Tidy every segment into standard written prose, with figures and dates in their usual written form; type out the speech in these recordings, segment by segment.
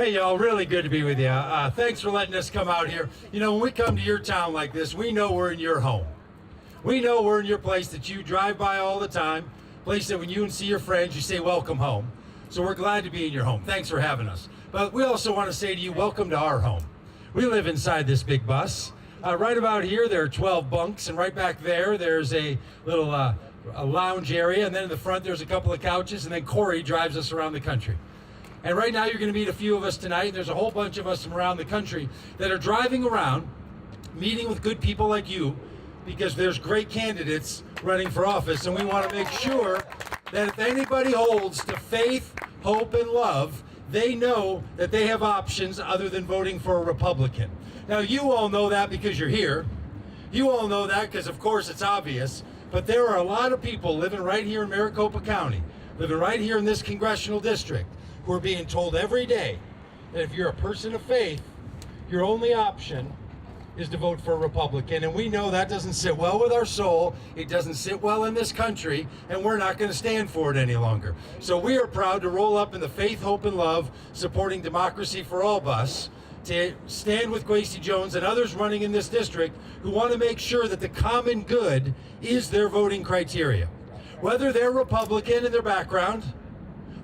Hey, y'all, really good to be with you. Thanks for letting us come out here. You know, when we come to your town like this, we know we're in your home. We know we're in your place that you drive by all the time, place that when you see your friends, you say, welcome home. So we're glad to be in your home. Thanks for having us. But we also want to say to you, welcome to our home. We live inside this big bus. Right about here, there are 12 bunks, and right back there, there's a little a lounge area, and then in the front, there's a couple of couches, and then Corey drives us around the country. And right now, you're going to meet a few of us tonight. There's a whole bunch of us from around the country that are driving around, meeting with good people like you, because there's great candidates running for office, and we want to make sure that if anybody holds to faith, hope, and love, they know that they have options other than voting for a Republican. Now, you all know that because you're here. You all know that because, of course, it's obvious. But there are a lot of people living right here in Maricopa County, living right here in this congressional district, who are being told every day that if you're a person of faith, your only option is to vote for a Republican. And we know that doesn't sit well with our soul. It doesn't sit well in this country, and we're not going to stand for it any longer. So we are proud to roll up in the faith, hope, and love, supporting democracy for all of us, to stand with Quacy Jones and others running in this district who want to make sure that the common good is their voting criteria. Whether they're Republican in their background,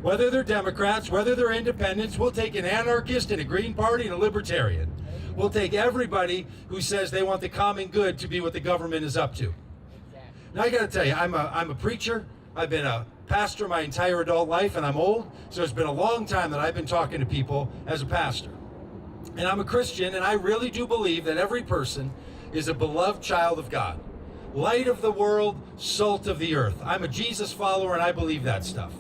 whether they're Democrats, whether they're independents, we'll take an anarchist and a Green Party and a libertarian. We'll take everybody who says they want the common good to be what the government is up to. Now, I got to tell you, I'm a preacher. I've been a pastor my entire adult life, and I'm old, so it's been a long time that I've been talking to people as a pastor. And I'm a Christian, and I really do believe that every person is a beloved child of God. Light of the world, salt of the earth. I'm a Jesus follower, and I believe that stuff.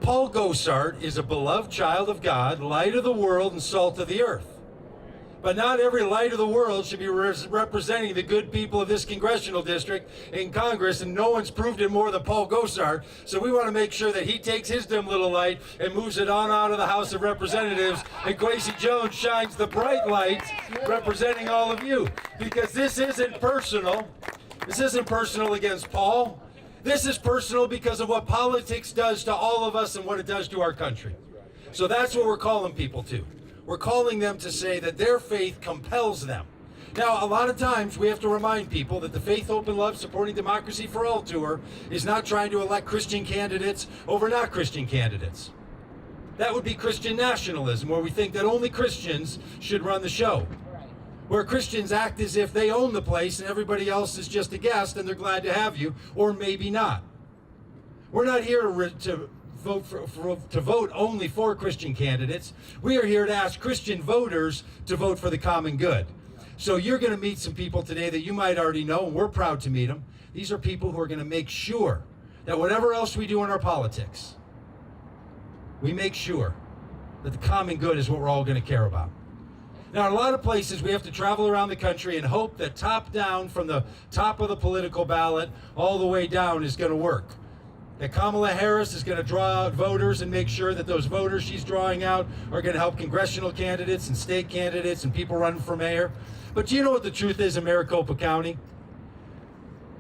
Paul Gosart is a beloved child of God, light of the world and salt of the earth. But not every light of the world should be representing the good people of this congressional district in Congress, and no one's proved it more than Paul Gosart. So we want to make sure that he takes his dim little light and moves it on out of the House of Representatives, and Quacy Jones shines the bright light representing all of you. Because this isn't personal. This isn't personal against Paul. This is personal because of what politics does to all of us and what it does to our country. So that's what we're calling people to. We're calling them to say that their faith compels them. Now, a lot of times we have to remind people that the Faith, Hope, and Love Supporting Democracy for All Tour is not trying to elect Christian candidates over not Christian candidates. That would be Christian nationalism, where we think that only Christians should run the show. Where Christians act as if they own the place and everybody else is just a guest and they're glad to have you, or maybe not. We're not here to vote only for Christian candidates. We are here to ask Christian voters to vote for the common good. So you're going to meet some people today that you might already know, and we're proud to meet them. These are people who are going to make sure that whatever else we do in our politics, we make sure that the common good is what we're all going to care about. Now, in a lot of places, we have to travel around the country and hope that top down, from the top of the political ballot all the way down, is going to work. That Kamala Harris is going to draw out voters and make sure that those voters she's drawing out are going to help congressional candidates and state candidates and people running for mayor. But do you know what the truth is in Maricopa County?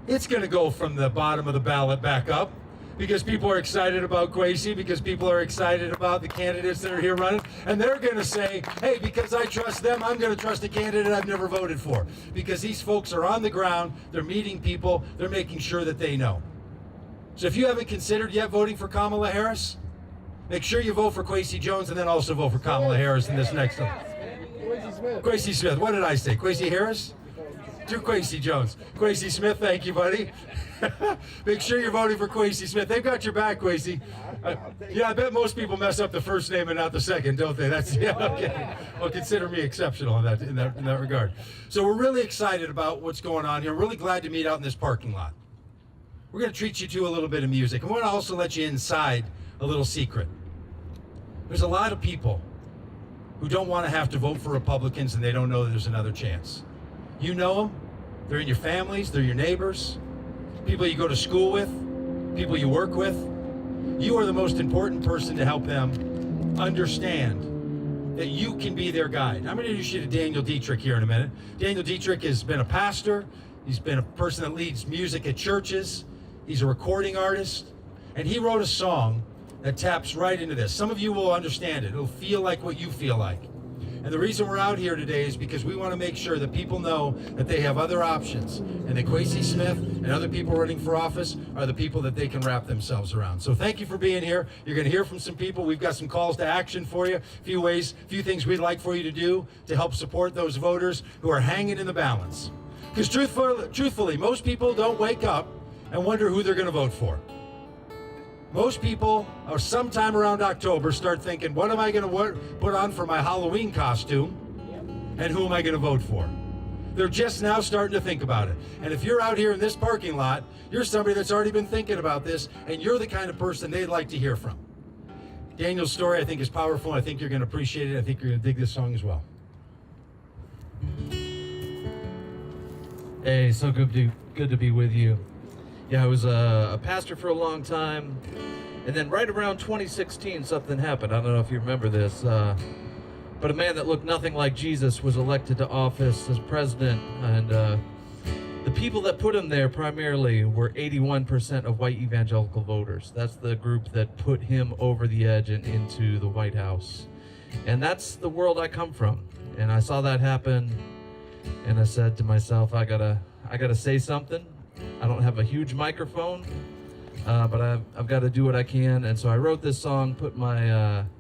It's going to go from the bottom of the ballot back up, because people are excited about Quacy, because people are excited about the candidates that are here running, and they're going to say, hey, because I trust them, I'm going to trust a candidate I've never voted for, because these folks are on the ground, they're meeting people, they're making sure that they know. So if you haven't considered yet voting for Kamala Harris, make sure you vote for Quacy Jones, and then also vote for Kamala Harris in this next one. Quacy Smith, what did I say? Quacy Harris? To Quacy Jones. Quacy Smith, thank you, buddy. Make sure you're voting for Quacy Smith. They've got your back, Quacy. Yeah, I bet most people mess up the first name and not the second, don't they? That's, yeah, okay. Well, consider me exceptional in that regard. So we're really excited about what's going on here. We're really glad to meet out in this parking lot. We're going to treat you to a little bit of music. And we're going to also let you inside a little secret. There's a lot of people who don't want to have to vote for Republicans, and they don't know that there's another chance. You know them. They're in your families. They're your neighbors. People you go to school with. People you work with. You are the most important person to help them understand that you can be their guide. I'm going to introduce you to Daniel Dietrich here in a minute. Daniel Dietrich has been a pastor. He's been a person that leads music at churches. He's a recording artist. And he wrote a song that taps right into this. Some of you will understand it. It'll feel like what you feel like. And the reason we're out here today is because we want to make sure that people know that they have other options, and that Quacy Smith and other people running for office are the people that they can wrap themselves around. So thank you for being here. You're going to hear from some people. We've got some calls to action for you, a few things we'd like for you to do to help support those voters who are hanging in the balance. Because truthfully, most people don't wake up and wonder who they're going to vote for. Most people are sometime around October start thinking, what am I going to put on for my Halloween costume, and who am I going to vote for? They're just now starting to think about it. And if you're out here in this parking lot, you're somebody that's already been thinking about this, and you're the kind of person they'd like to hear from. Daniel's story, I think, is powerful. I think you're going to appreciate it. I think you're going to dig this song as well. Hey, so good to be with you. Yeah, I was a pastor for a long time, and then right around 2016, something happened. I don't know if you remember this, but a man that looked nothing like Jesus was elected to office as president, and the people that put him there primarily were 81% of white evangelical voters. That's the group that put him over the edge and into the White House. And that's the world I come from. And I saw that happen, and I said to myself, I gotta say something. I don't have a huge microphone, but I've got to do what I can. And so I wrote this song, put my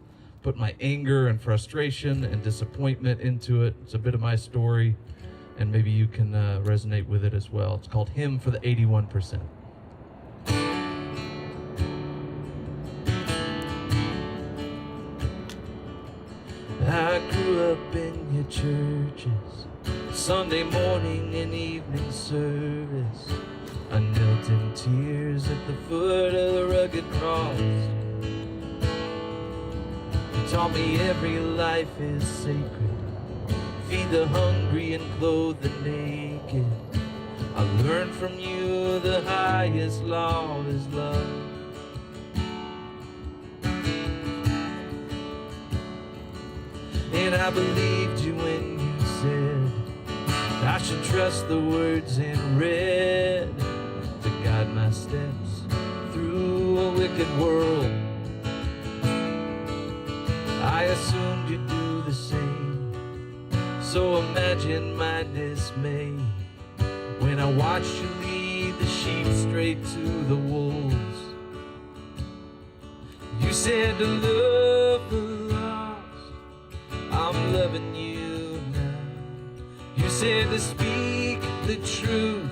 anger and frustration and disappointment into it. It's a bit of my story, and maybe you can resonate with it as well. It's called Hymn for the 81%. I grew up in your churches, Sunday morning and evening service. I knelt in tears at the foot of the rugged cross. You taught me every life is sacred. Feed the hungry and clothe the naked. I learned from you the highest law is love. And I believed you when you said I should trust the words in red to guide my steps through a wicked world. I assumed you'd do the same, so imagine my dismay when I watched you lead the sheep straight to the wolves. You said to love the lost, I'm loving you now. You said to speak the truth,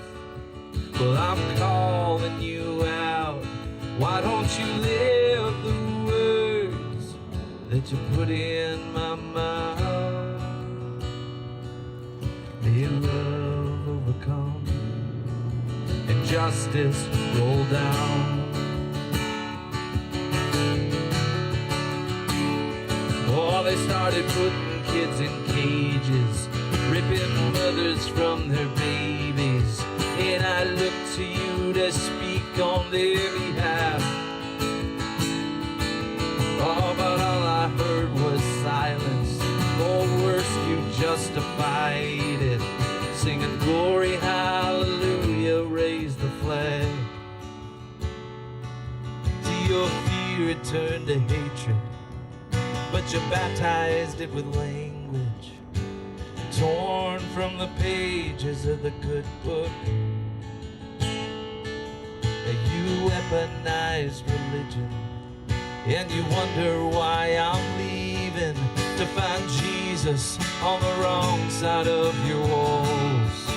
well, I'm calling you out. Why don't you live the words that you put in my mouth? May love overcome and justice roll down. Oh, they started putting kids in cages, ripping mothers from their babies, and I look to you to speak on their behalf. Oh, but all I heard was silence, or worse, you justified it, singing glory, hallelujah, raise the flag. To your fear it turned to hatred, but you baptized it with language torn from the pages of the good book. You weaponized religion, and you wonder why I'm leaving to find Jesus on the wrong side of your walls.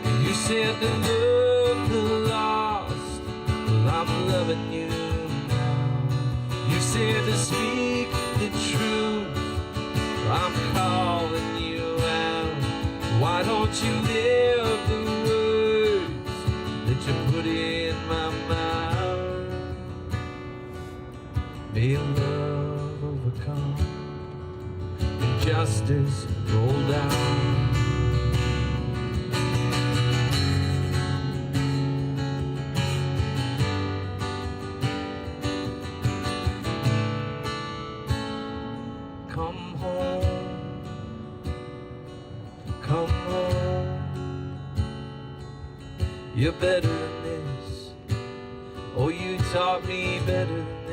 And you said to love the lost, well, I'm loving you now. You said to speak the truth, I'm calling you out. Why don't you live the words that you put in my mouth? May love overcome and justice roll down. Come home, come home. You're better than this. Oh, you taught me better than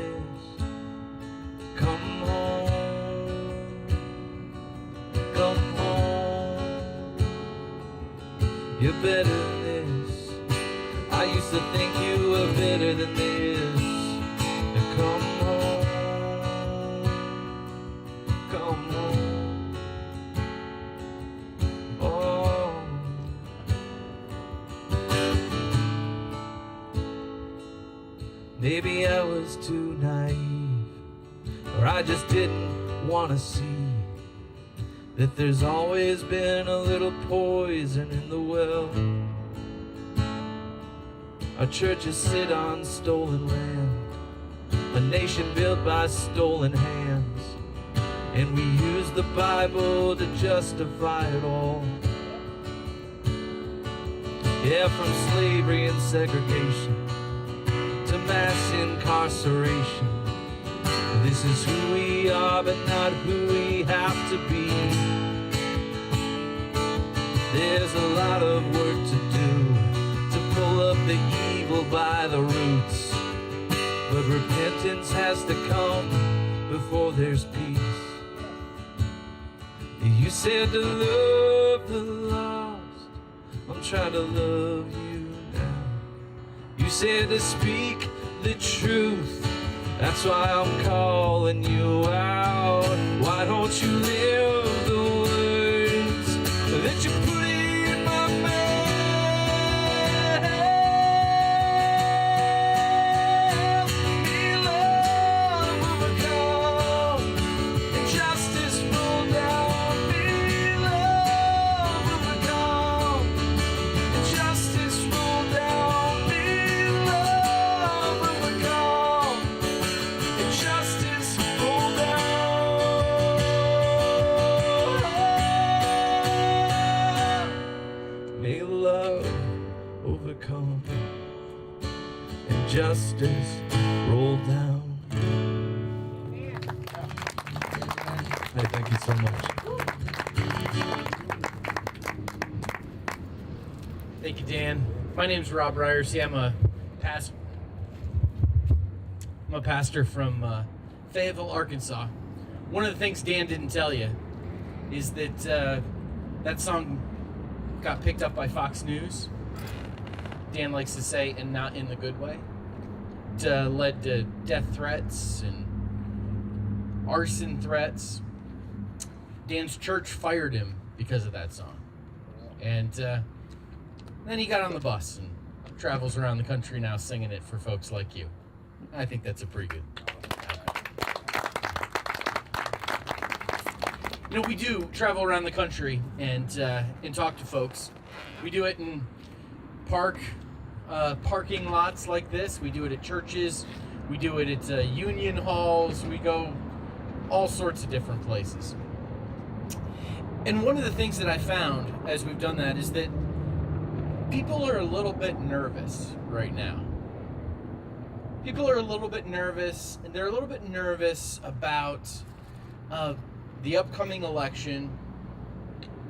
you're better than this. I used to think you were better than this. Now come home, come home. Oh, maybe I was too naive, or I just didn't want to see that there's always been a little poison in the well. Our churches sit on stolen land, a nation built by stolen hands, and we use the Bible to justify it all. Yeah, from slavery and segregation to mass incarceration, this is who we are, but not who we have to be. There's a lot of work to do to pull up the evil by the roots, but repentance has to come before there's peace. You said to love the lost, I'm trying to love you now. You said to speak the truth, that's why I'm calling you out. Why don't you live the words that you put in my mouth? May love overcome and justice roll down. May love overcome and justice roll down. May love overcome and justice roll down. May love overcome and justice roll down. Hey, thank you so much. Thank you, Dan. My name's Rob Ryerson. I'm a pastor from Fayetteville, Arkansas. One of the things Dan didn't tell you is that that song got picked up by Fox News. Dan likes to say, and not in the good way. It led to death threats and arson threats. Dan's church fired him because of that song. And then he got on the bus and travels around the country now singing it for folks like you. I think that's a pretty good. You know, we do travel around the country and talk to folks. We do it in parking lots like this. We do it at churches. We do it at union halls. We go all sorts of different places. And one of the things that I found as we've done that is that people are a little bit nervous right now. People are a little bit nervous, and they're a little bit nervous about the upcoming election.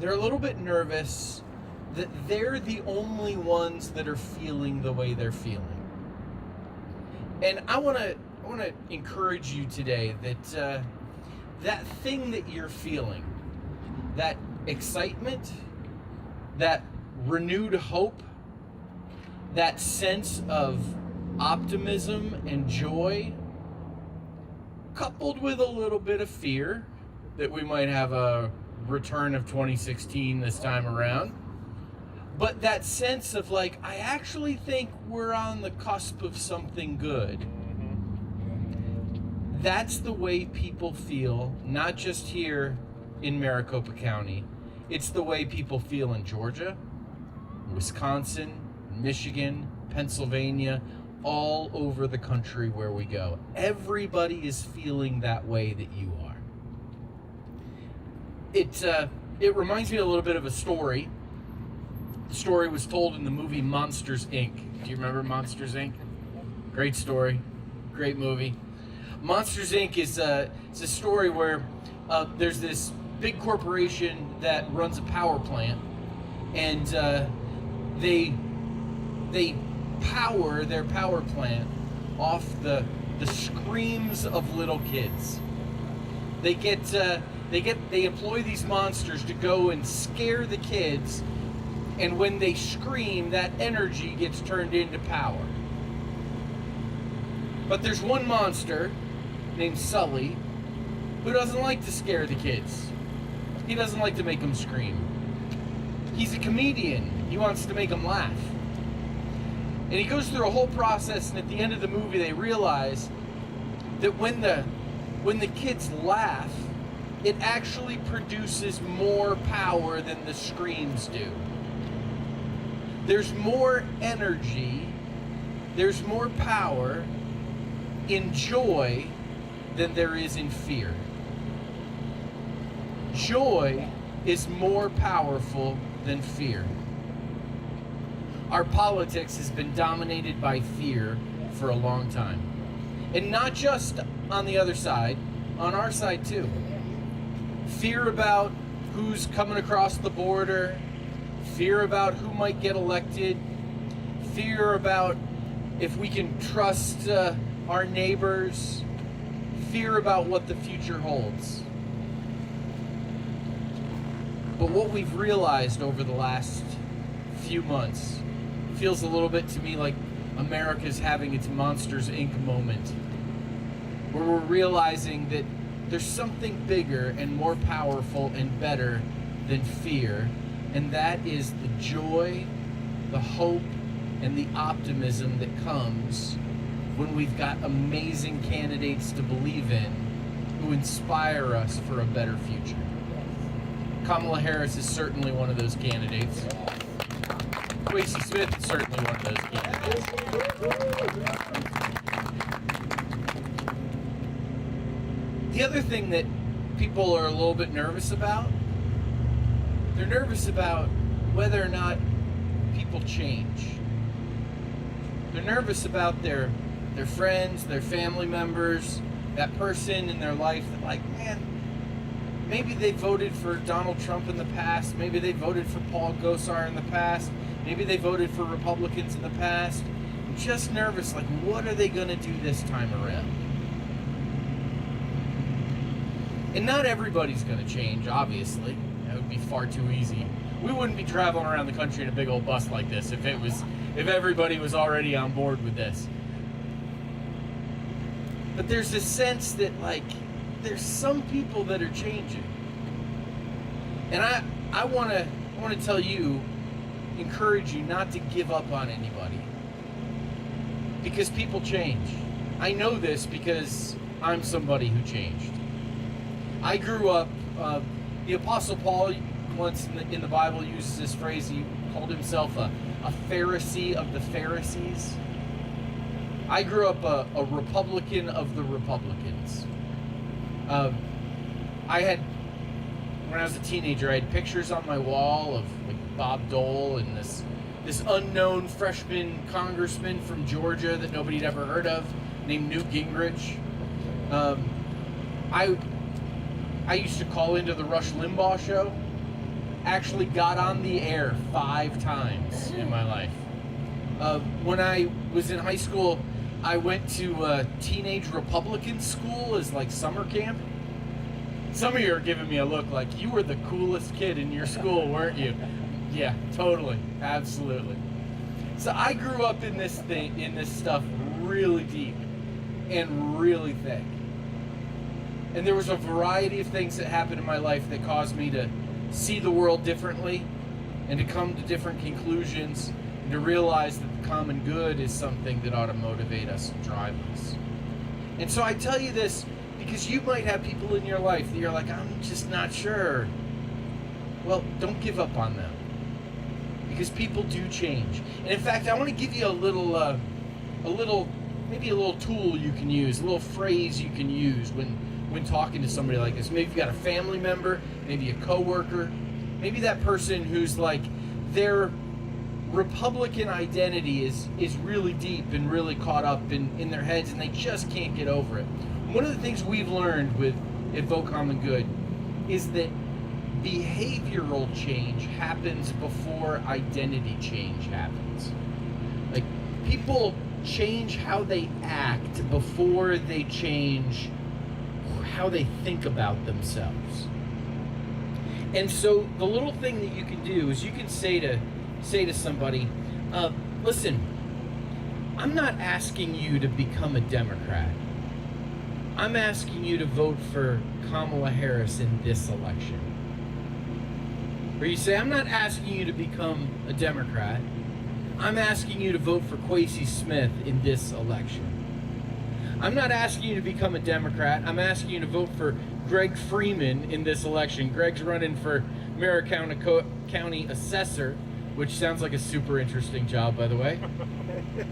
They're a little bit nervous that they're the only ones that are feeling the way they're feeling. And I want to encourage you today that that thing that you're feeling, that excitement, that renewed hope, that sense of optimism and joy, coupled with a little bit of fear that we might have a return of 2016 this time around, but that sense of like, I actually think we're on the cusp of something good. That's the way people feel, not just here in Maricopa County. It's the way people feel in Georgia, Wisconsin, Michigan, Pennsylvania, all over the country where we go. Everybody is feeling that way that you are. It reminds me a little bit of a story. The story was told in the movie Monsters, Inc. Do you remember Monsters, Inc.? Great story, great movie. Monsters, Inc. is it's a story where there's this big corporation that runs a power plant, and they power their power plant off the screams of little kids. They employ these monsters to go and scare the kids And when they scream, that energy gets turned into power. But there's one monster named Sully who doesn't like to scare the kids. He doesn't like to make them scream. He's a comedian. He wants to make them laugh. And he goes through a whole process, and at the end of the movie they realize that when the kids laugh, it actually produces more power than the screams do. There's more energy, there's more power in joy than there is in fear. Joy is more powerful than fear. Our politics has been dominated by fear for a long time. And not just on the other side, on our side too. Fear about who's coming across the border, fear about who might get elected, fear about if we can trust our neighbors, fear about what the future holds. But what we've realized over the last few months feels a little bit to me like America's having its Monsters, Inc. moment, where we're realizing that there's something bigger and more powerful and better than fear, and that is the joy, the hope, and the optimism that comes when we've got amazing candidates to believe in who inspire us for a better future. Kamala Harris is certainly one of those candidates. Quacy Smith is certainly one of those candidates. The other thing that people are a little bit nervous about, they're nervous about whether or not people change. They're nervous about their friends, their family members, that person in their life that, like, man, maybe they voted for Donald Trump in the past, maybe they voted for Paul Gosar in the past, maybe they voted for Republicans in the past. I'm just nervous, like, what are they going to do this time around? And not everybody's going to change, obviously. That would be far too easy. We wouldn't be traveling around the country in a big old bus like this if everybody was already on board with this. But there's a sense that, like, there's some people that are changing. And I want to tell you, encourage you not to give up on anybody. Because people change. I know this because I'm somebody who changed. I grew up, the Apostle Paul once in the Bible uses this phrase. He called himself a Pharisee of the Pharisees. I grew up a Republican of the Republicans. When I was a teenager, I had pictures on my wall of, like, Bob Dole and this unknown freshman congressman from Georgia that nobody'd ever heard of named Newt Gingrich. I used to call into the Rush Limbaugh show. Actually got on the air 5 times in my life. When I was in high school, I went to a teenage Republican school as, like, summer camp. Some of you are giving me a look like you were the coolest kid in your school, weren't you? Yeah, totally, absolutely. So I grew up in this stuff really deep and really thick. And there was a variety of things that happened in my life that caused me to see the world differently and to come to different conclusions and to realize that the common good is something that ought to motivate us and drive us. And so I tell you this because you might have people in your life that you're like, I'm just not sure. Well, don't give up on them, because people do change. And in fact, I want to give you a little tool you can use, a little phrase you can use when talking to somebody like this. Maybe you've got a family member, maybe a coworker, maybe that person who's like, their Republican identity is really deep and really caught up in their heads, and they just can't get over it. One of the things we've learned at Vote Common Good is that behavioral change happens before identity change happens. Like, people change how they act before they change how they think about themselves. And so the little thing that you can do is you can say to say to somebody, listen, I'm not asking you to become a Democrat. I'm asking you to vote for Kamala Harris in this election. Or you say, I'm not asking you to become a Democrat. I'm asking you to vote for Quacy Smith in this election. I'm not asking you to become a Democrat. I'm asking you to vote for Greg Freeman in this election. Greg's running for Maricopa County Assessor, which sounds like a super interesting job, by the way.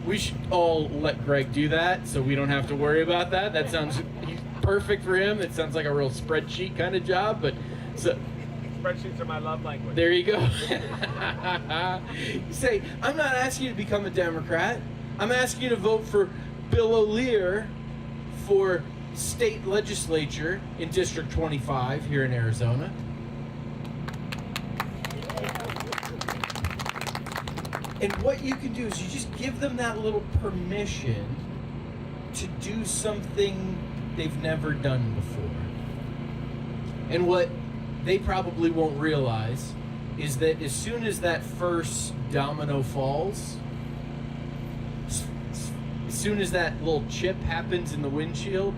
We should all let Greg do that so we don't have to worry about that. That sounds perfect for him. It sounds like a real spreadsheet kind of job, but so Spreadsheets are my love language. there you go. You say, I'm not asking you to become a Democrat. I'm asking you to vote for Bill O'Leary for state legislature in District 25 here in Arizona. And what you can do is you just give them that little permission to do something they've never done before. And what they probably won't realize is that as soon as that first domino falls, as soon as that little chip happens in the windshield,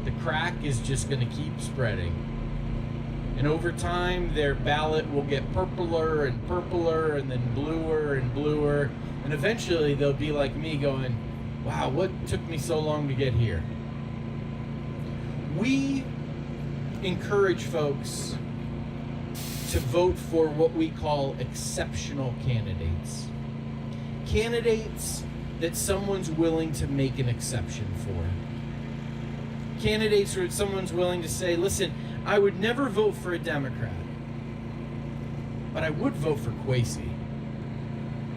the crack is just going to keep spreading. And over time, their ballot will get purpler and purpler and then bluer and bluer. And eventually they'll be like me going, wow, what took me so long to get here? We encourage folks to vote for what we call exceptional candidates. Candidates that someone's willing to make an exception for. Candidates where someone's willing to say, listen, I would never vote for a Democrat, but I would vote for Quacy.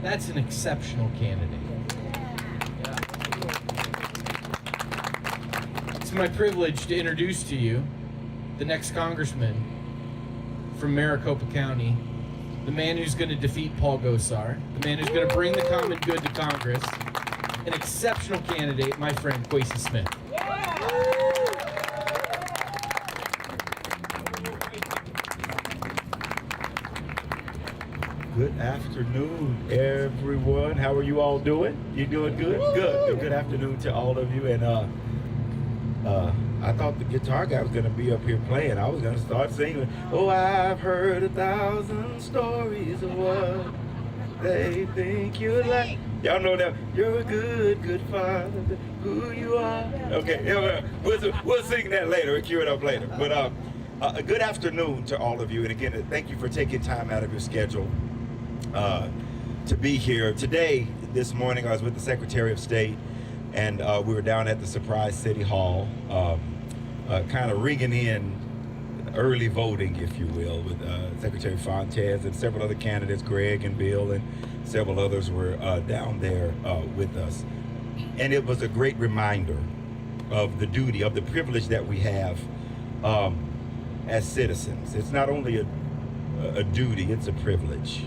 That's an exceptional candidate. It's my privilege to introduce to you the next congressman from Maricopa County, the man who's going to defeat Paul Gosar, the man who's going to bring the common good to Congress, an exceptional candidate, my friend Quacy Smith. Good afternoon, everyone. How are you all doing? You doing good? Good. Good afternoon to all of you. And I thought the guitar guy was gonna be up here playing. I was gonna start singing. Oh, I've heard 1,000 stories of what they think you're like. Y'all know that you're a good, good father. Who you are? Okay, yeah, we'll sing that later. We'll cue it up later. But a good afternoon to all of you. And again, thank you for taking time out of your schedule to be here. Today, this morning, I was with the Secretary of State, and we were down at the Surprise City Hall, kind of rigging in early voting, if you will, with Secretary Fontes and several other candidates, Greg and Bill, and several others were down there with us. And it was a great reminder of the duty, of the privilege that we have as citizens. It's not only a duty, it's a privilege.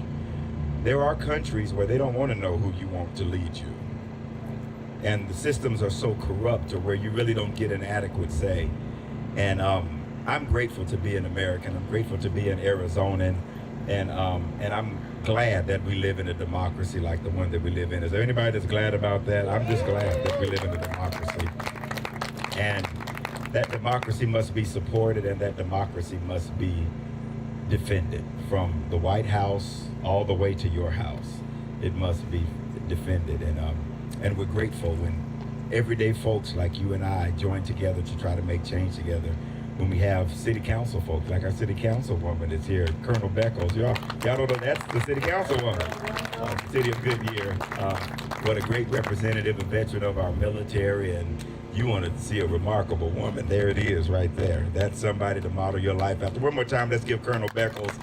There are countries where they don't want to know who you want to lead you. And the systems are so corrupt to where you really don't get an adequate say. And I'm grateful to be an American. I'm grateful to be an Arizonan. And I'm glad that we live in a democracy like the one that we live in. Is there anybody that's glad about that? I'm just glad that we live in a democracy. And that democracy must be supported, and that democracy must be defended from the White House all the way to your house. It must be defended. And we're grateful when everyday folks like you and I join together to try to make change together. When we have city council folks, like our city councilwoman is here, Colonel Beckles. Y'all don't know that's the city councilwoman, City of Goodyear. What a great representative and veteran of our military. And you want to see a remarkable woman. There it is right there. That's somebody to model your life after. One more time, let's give Colonel Beckles,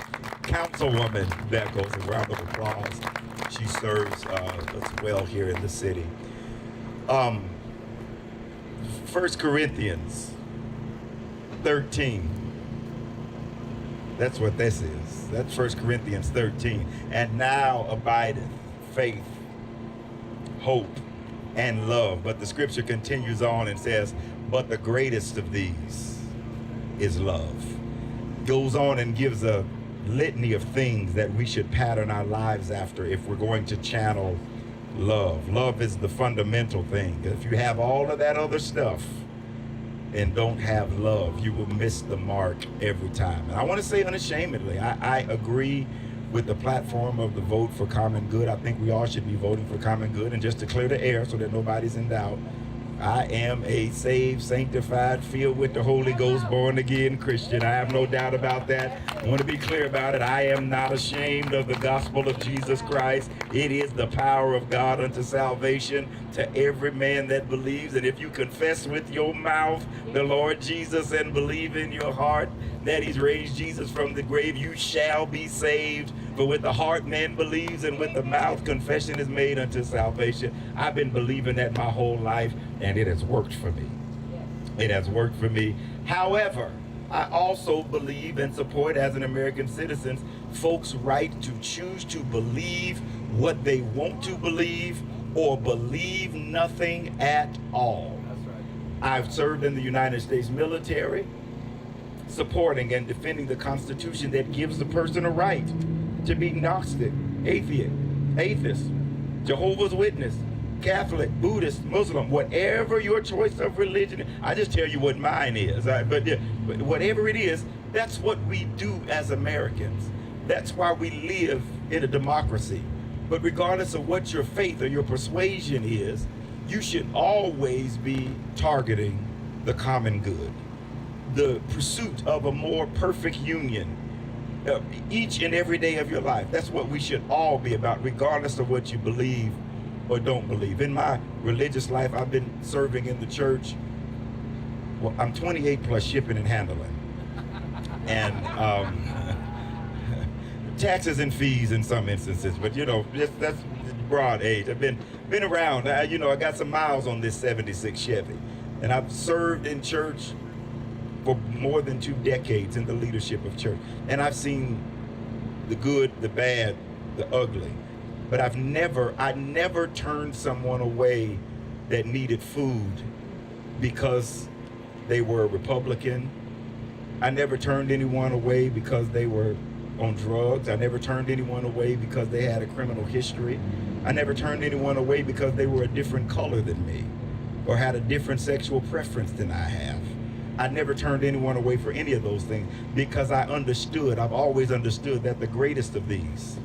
Councilwoman Beckles, a round of applause. She serves us well here in the city. 1 Corinthians 13. That's what this is. That's 1 Corinthians 13. And now abideth faith, hope, and love. But the scripture continues on and says, but the greatest of these is love. Goes on and gives a litany of things that we should pattern our lives after if we're going to channel love. Love is the fundamental thing. If you have all of that other stuff and don't have love, you will miss the mark every time. And I want to say unashamedly, I agree with the platform of the vote for common good. I think we all should be voting for common good. And just to clear the air so that nobody's in doubt, I am a saved, sanctified, filled with the Holy Ghost, born again Christian. I have no doubt about that. I want to be clear about it. I am not ashamed of the gospel of Jesus Christ. It is the power of God unto salvation to every man that believes. And if you confess with your mouth the Lord Jesus and believe in your heart that he's raised Jesus from the grave, you shall be saved. For with the heart man believes, and with the mouth confession is made unto salvation. I've been believing that my whole life, and it has worked for me. It has worked for me. However, I also believe and support, as an American citizen, folks' right to choose to believe what they want to believe or believe nothing at all. That's right. I've served in the United States military, supporting and defending the Constitution that gives the person a right to be Gnostic, atheist, Jehovah's Witness, Catholic, Buddhist, Muslim, whatever your choice of religion is. I just tell you what mine is. But whatever it is, that's what we do as Americans. That's why we live in a democracy. But regardless of what your faith or your persuasion is, you should always be targeting the common good, the pursuit of a more perfect union, each and every day of your life. That's what we should all be about, regardless of what you believe or don't believe. In my religious life, I've been serving in the church. Well, I'm 28 plus shipping and handling. And taxes and fees in some instances, but that's broad age. I've been around. I got some miles on this 76 Chevy, and I've served in church for more than 2 decades in the leadership of church. And I've seen the good, the bad, the ugly. But I never turned someone away that needed food because they were a Republican. I never turned anyone away because they were on drugs. I never turned anyone away because they had a criminal history. I never turned anyone away because they were a different color than me or had a different sexual preference than I have. I never turned anyone away for any of those things because I've always understood that the greatest of these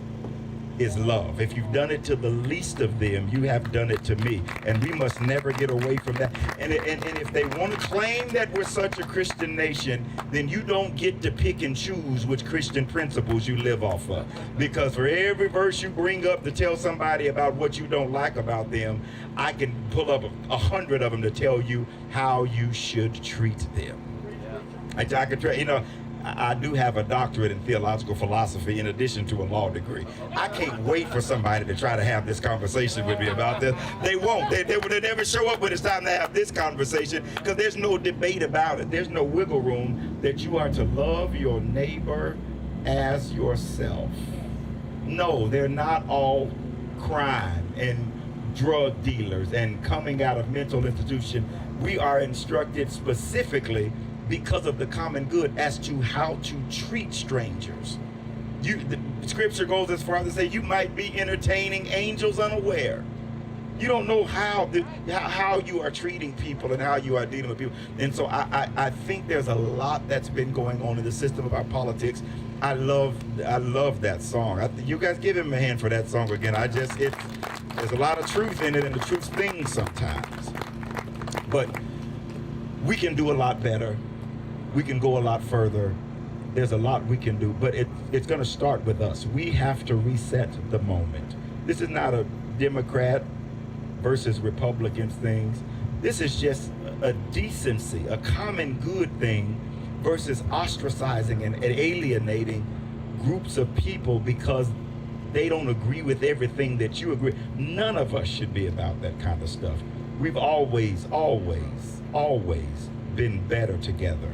is love. If you've done it to the least of them, you have done it to me. And we must never get away from that. And if they want to claim that we're such a Christian nation, then you don't get to pick and choose which Christian principles you live off of. Because for every verse you bring up to tell somebody about what you don't like about them, I can pull up 100 of them to tell you how you should treat them. I can try, I do have a doctorate in theological philosophy in addition to a law degree. I can't wait for somebody to try to have this conversation with me about this. They won't. They never show up when it's time to have this conversation because there's no debate about it. There's no wiggle room that you are to love your neighbor as yourself. No, they're not all crime and drug dealers and coming out of mental institution. We are instructed specifically because of the common good as to how to treat strangers. The scripture goes as far as to say you might be entertaining angels unaware. You don't know how you are treating people and how you are dealing with people. And so I think there's a lot that's been going on in the system of our politics. I love that song. You guys give him a hand for that song again. There's a lot of truth in it, and the truth stings sometimes. But we can do a lot better. We can go a lot further. There's a lot we can do, but it's going to start with us. We have to reset the moment. This is not a Democrat versus Republicans things. This is just a decency, a common good thing versus ostracizing and alienating groups of people because they don't agree with everything that you agree. None of us should be about that kind of stuff. We've always been better together.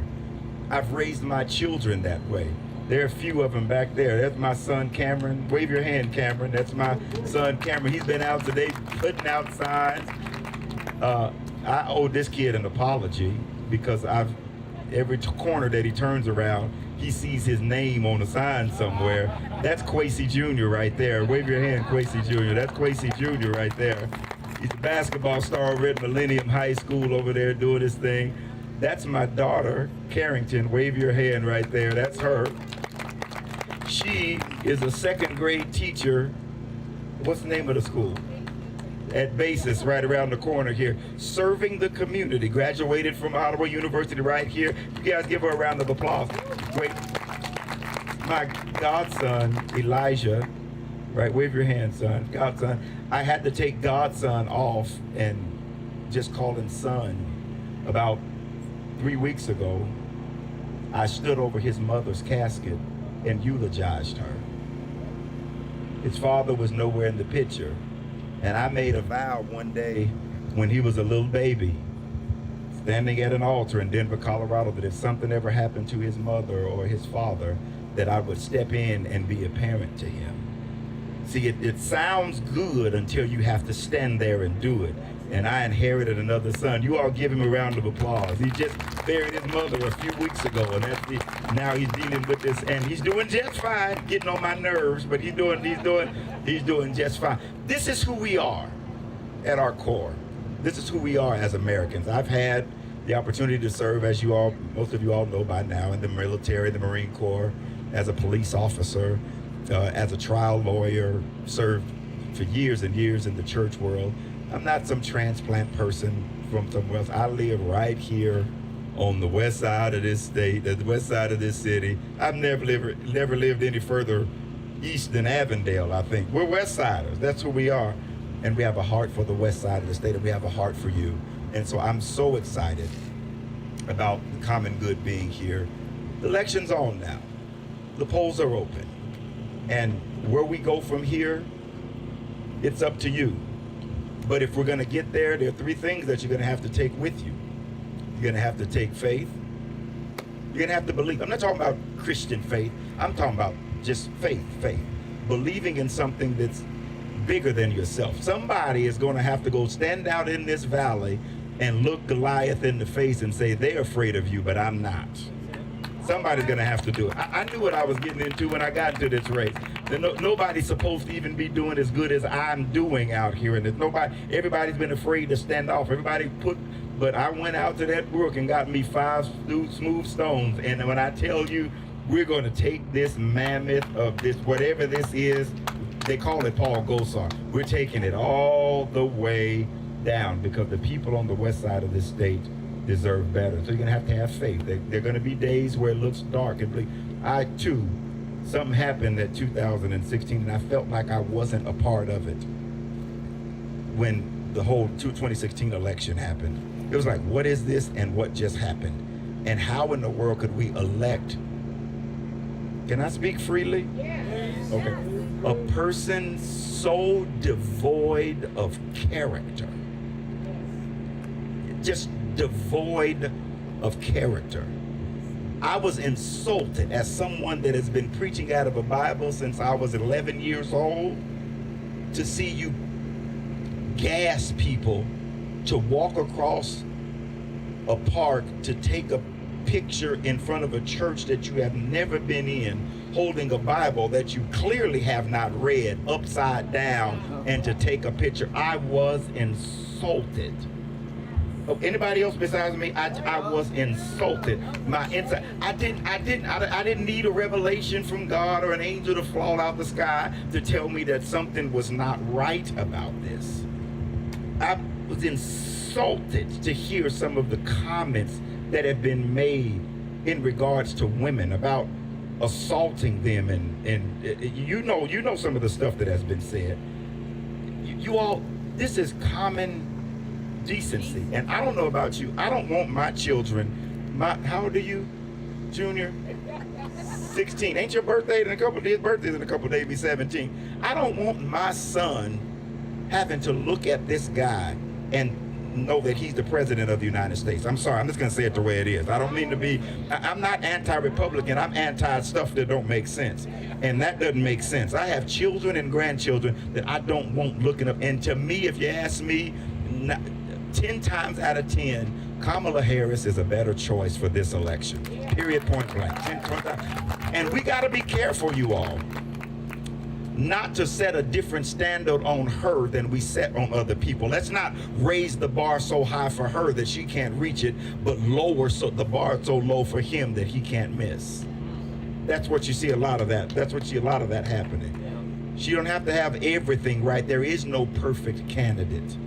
I've raised my children that way. There are a few of them back there. That's my son, Cameron. Wave your hand, Cameron. That's my son, Cameron. He's been out today putting out signs. I owe this kid an apology because every corner that he turns around, he sees his name on a sign somewhere. That's Quacy Jr. right there. Wave your hand, Quacy Jr. That's Quacy Jr. right there. He's a basketball star over at Millennium High School over there doing his thing. That's my daughter, Carrington. Wave your hand right there. That's her. She is a second grade teacher. What's the name of the school? At Basis, right around the corner here, serving the community. Graduated from Ottawa University right here. You guys give her a round of applause. Great. My godson, Elijah, right, wave your hand, son. Godson. I had to take godson off and just call him son. About 3 weeks ago, I stood over his mother's casket and eulogized her. His father was nowhere in the picture. And I made a vow one day when he was a little baby, standing at an altar in Denver, Colorado, that if something ever happened to his mother or his father, that I would step in and be a parent to him. See, it sounds good until you have to stand there and do it. And I inherited another son. You all give him a round of applause. He just buried his mother a few weeks ago, and now he's dealing with this, and he's doing just fine, getting on my nerves, but he's doing just fine. This is who we are at our core. This is who we are as Americans. I've had the opportunity to serve, as most of you all know by now, in the military, the Marine Corps, as a police officer, as a trial lawyer, served for years and years in the church world. I'm not some transplant person from somewhere else. I live right here on the west side of this state, the west side of this city. I've never lived any further east than Avondale, I think. We're west siders. That's who we are. And we have a heart for the west side of the state, and we have a heart for you. And so I'm so excited about the common good being here. The election's on now. The polls are open. And where we go from here, it's up to you. But if we're going to get there, there are 3 things that you're going to have to take with you. You're going to have to take faith. You're going to have to believe. I'm not talking about Christian faith. I'm talking about just faith. Believing in something that's bigger than yourself. Somebody is going to have to go stand out in this valley and look Goliath in the face and say, they're afraid of you, but I'm not. Somebody's going to have to do it. I knew what I was getting into when I got into this race. Nobody's supposed to even be doing as good as I'm doing out here. And everybody's been afraid to stand off. But I went out to that brook and got me 5 smooth stones. And when I tell you, we're going to take this mammoth of this, whatever this is, they call it Paul Gosar. We're taking it all the way down because the people on the west side of this state deserve better. So you're going to have faith. There are going to be days where it looks dark and bleak. I, too, something happened at 2016, and I felt like I wasn't a part of it when the whole 2016 election happened. It was like, what is this and what just happened? And how in the world could we elect? Can I speak freely? Yes. Okay. A person so devoid of character. Just devoid of character. I was insulted as someone that has been preaching out of a Bible since I was 11 years old to see you gas people to walk across a park to take a picture in front of a church that you have never been in, holding a Bible that you clearly have not read upside down, and to take a picture. I was insulted. Anybody else besides me? I was insulted. My inside. I didn't need a revelation from God or an angel to fall out the sky to tell me that something was not right about this. I was insulted to hear some of the comments that have been made in regards to women about assaulting them, and you know some of the stuff that has been said. You all, this is common decency. And I don't know about you, I don't want my children, how old are you, Junior? 16. Ain't your birthday in a couple of days? Birthday's in a couple of days, be 17. I don't want my son having to look at this guy and know that he's the president of the United States. I'm sorry, I'm just gonna say it the way it is. I don't mean to be, I'm not anti-Republican, I'm anti-stuff that don't make sense. And that doesn't make sense. I have children and grandchildren that I don't want looking up. And to me, if you ask me, 10 times out of 10, Kamala Harris is a better choice for this election. Period, point blank. And we got to be careful, you all, not to set a different standard on her than we set on other people. Let's not raise the bar so high for her that she can't reach it, but lower the bar so low for him that he can't miss. That's what you see a lot of that. That's what you see a lot of that happening. She don't have to have everything right. There is no perfect candidate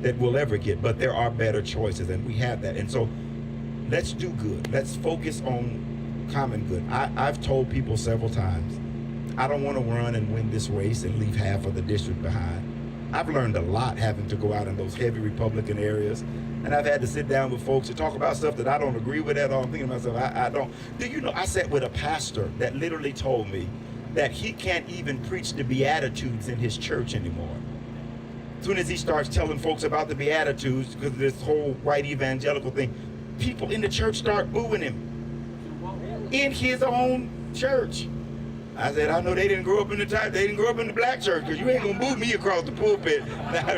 that we'll ever get, but there are better choices, and we have that. And so let's do good. Let's focus on common good. I've told people several times, I don't want to run and win this race and leave half of the district behind. I've learned a lot having to go out in those heavy Republican areas, and I've had to sit down with folks to talk about stuff that I don't agree with at all. I'm thinking to myself, I don't. Do you know, I sat with a pastor that literally told me that he can't even preach the Beatitudes in his church anymore. As soon as he starts telling folks about the Beatitudes, because of this whole white evangelical thing, people in the church start booing him in his own church. I said, I know they didn't grow up in the black church, because you ain't gonna boo me across the pulpit. Not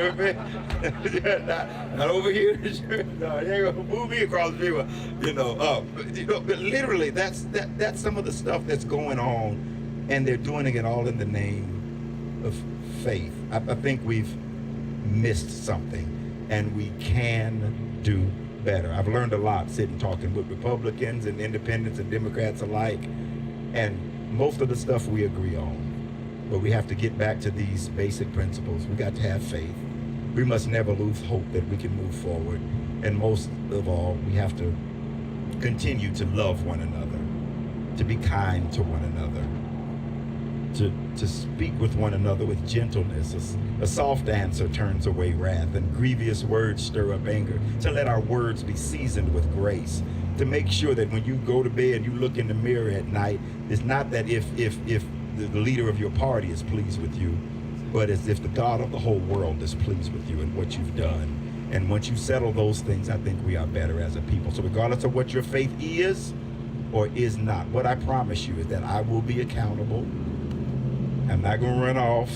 over here in the church. No, you ain't gonna boo me across the river. But literally, that's some of the stuff that's going on, and they're doing it all in the name of faith. I think we've missed something, and we can do better. I've learned a lot sitting talking with Republicans and independents and Democrats alike, and most of the stuff we agree on, but we have to get back to these basic principles. We got to have faith. We must never lose hope that we can move forward, and most of all, we have to continue to love one another, to be kind to one another, to speak with one another with gentleness. A soft answer turns away wrath, and grievous words stir up anger. To let our words be seasoned with grace. To make sure that when you go to bed, you look in the mirror at night, it's not that if the leader of your party is pleased with you, but as if the God of the whole world is pleased with you and what you've done. And once you settle those things, I think we are better as a people. So regardless of what your faith is or is not, what I promise you is that I will be accountable. I'm not going to run off.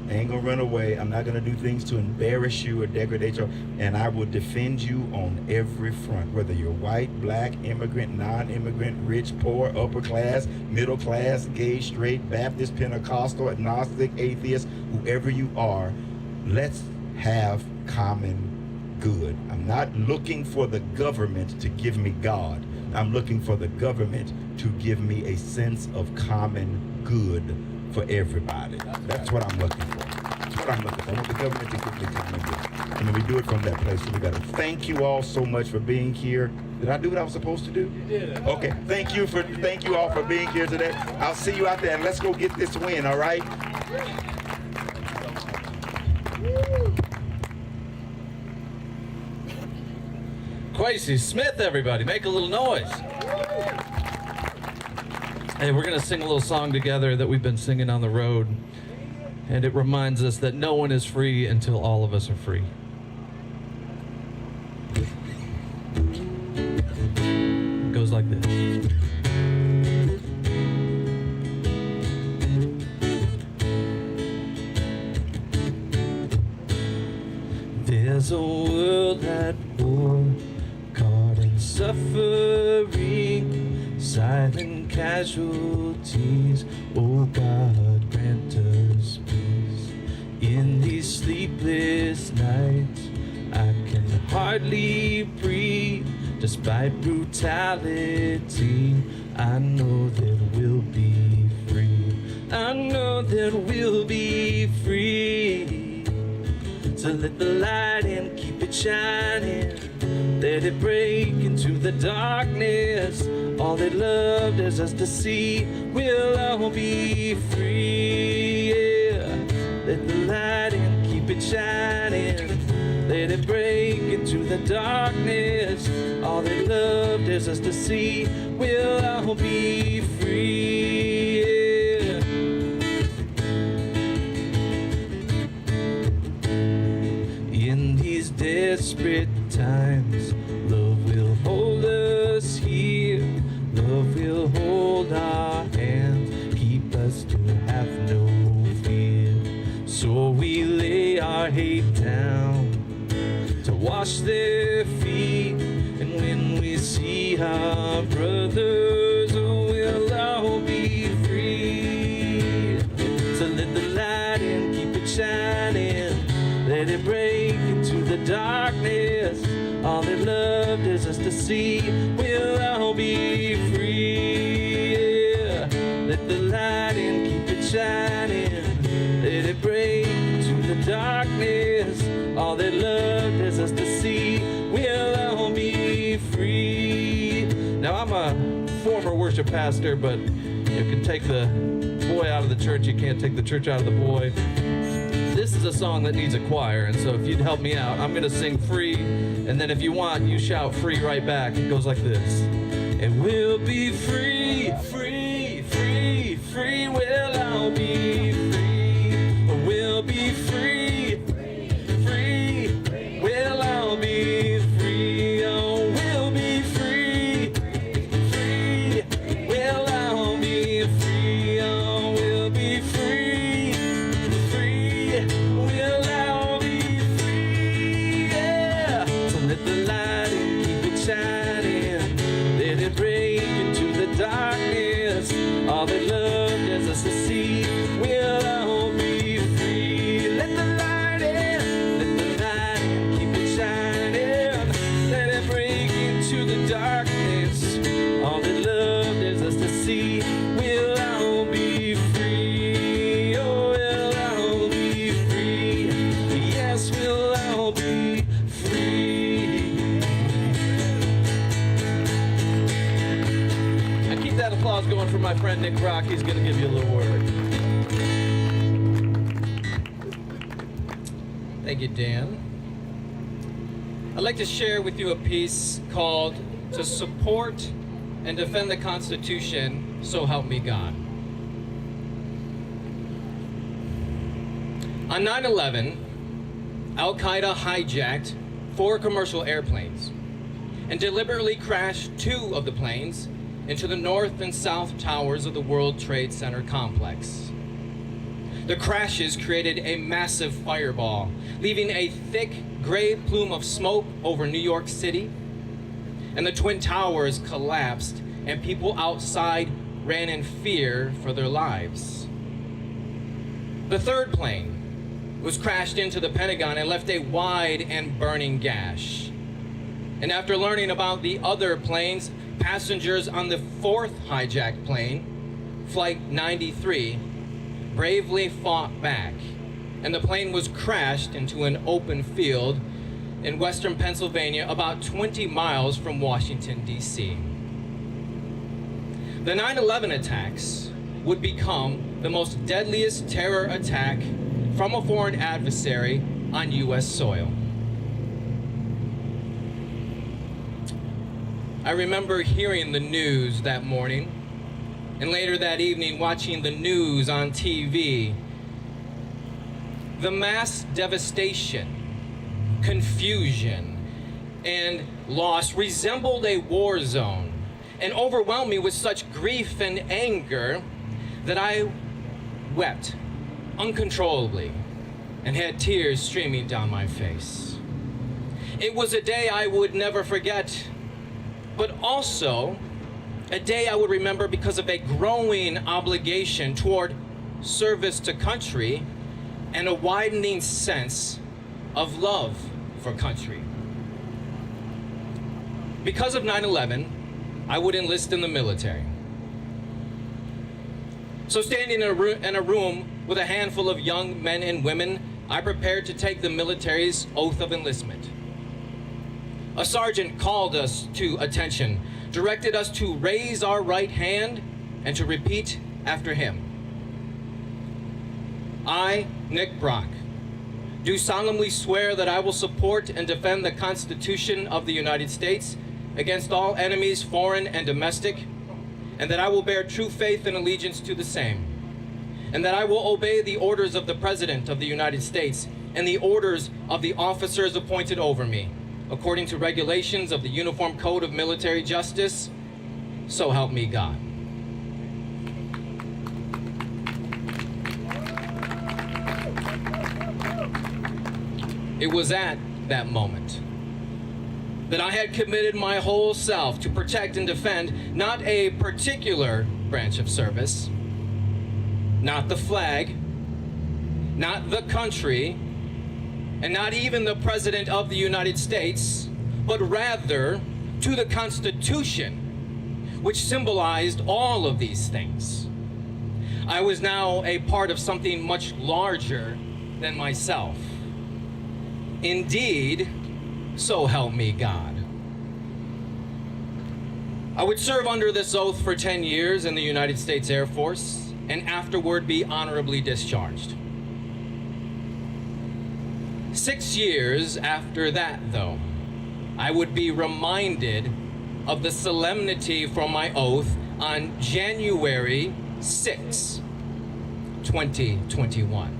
I ain't going to run away. I'm not going to do things to embarrass you or degrade you. And I will defend you on every front, whether you're white, black, immigrant, non-immigrant, rich, poor, upper class, middle class, gay, straight, Baptist, Pentecostal, agnostic, atheist, whoever you are. Let's have common good. I'm not looking for the government to give me God. I'm looking for the government to give me a sense of common good for everybody. That's what I'm looking for. That's what I'm looking for. I want the government to give me common good. And then we do it from that place. So we got to thank you all so much for being here. Did I do what I was supposed to do? You did it. Okay. Thank you all for being here today. I'll see you out there, and let's go get this win, all right? Quacy Smith, everybody, make a little noise. Hey, we're going to sing a little song together that we've been singing on the road, and it reminds us that no one is free until all of us are free. It goes like this. There's a world at war, caught in suffering, silent casualties. Oh God, grant us peace. In these sleepless nights, I can hardly breathe. Despite brutality, I know that we'll be free. I know that we'll be free. So let the light in, keep it shining. Let it break into the darkness. All they loved is us to see. We'll all be free, yeah. Let the light in, keep it shining. Let it break into the darkness. All they loved is us to see. We'll all be free, yeah. In these desperate times, love will hold us here. Love will hold our hands, keep us to have no fear. So we lay our hate down to wash their feet. our brothers will all be free. So let the light in, keep it shining, let it break into the darkness. All they loved is us to see, we'll all be free. Yeah. Let the light in, keep it shining, let it break into the darkness. All they loved is us to see, we'll all be free. Now I'm a former worship pastor, but you can take the boy out of the church, you can't take the church out of the boy. This is a song that needs a choir, and so if you'd help me out, I'm gonna sing free, and then if you want, you shout free right back. It goes like this. And we'll be free, free, free, free, we'll all be free. We'll be free, free, we'll all be free. Oh, we'll be free, free, we'll all be free. Oh, we'll be free, free, we'll all be free. Yeah. So let the light in, keep it shining, let it break into the darkness. All they loved is us to see, we'll all be free. Let the light in, let the light in, keep it shining, let it break into the darkness. All they loved is us to see, we'll all be free. Oh, we'll all be free. Yes, we'll all be free. I keep that applause going for my friend Nick Rock. He's going to give you a little word. Thank you, Dan. I'd like to share with you a piece called To Support and Defend the Constitution, So Help Me God. On 9/11, Al-Qaeda hijacked 4 commercial airplanes and deliberately crashed 2 of the planes into the north and south towers of the World Trade Center complex. The crashes created a massive fireball, leaving a thick gray plume of smoke over New York City, and the Twin Towers collapsed, and people outside ran in fear for their lives. The third plane was crashed into the Pentagon and left a wide and burning gash. And after learning about the other planes, passengers on the 4th hijacked plane, Flight 93, bravely fought back, and the plane was crashed into an open field in western Pennsylvania, about 20 miles from Washington, D.C. The 9/11 attacks would become the most deadliest terror attack from a foreign adversary on U.S. soil. I remember hearing the news that morning, and later that evening watching the news on TV. The mass devastation, confusion, and loss resembled a war zone and overwhelmed me with such grief and anger that I wept uncontrollably and had tears streaming down my face. It was a day I would never forget, but also a day I would remember because of a growing obligation toward service to country and a widening sense of love for country. Because of 9/11, I would enlist in the military. So standing in a room with a handful of young men and women, I prepared to take the military's oath of enlistment. A sergeant called us to attention, directed us to raise our right hand and to repeat after him. I, Nick Brock, do solemnly swear that I will support and defend the Constitution of the United States against all enemies, foreign and domestic, and that I will bear true faith and allegiance to the same, and that I will obey the orders of the President of the United States and the orders of the officers appointed over me, according to regulations of the Uniform Code of Military Justice, so help me God. It was at that moment that I had committed my whole self to protect and defend not a particular branch of service, not the flag, not the country, and not even the President of the United States, but rather to the Constitution, which symbolized all of these things. I was now a part of something much larger than myself. Indeed, so help me God. I would serve under this oath for 10 years in the United States Air Force and afterward be honorably discharged. 6 years after that, though, I would be reminded of the solemnity from my oath on January 6, 2021.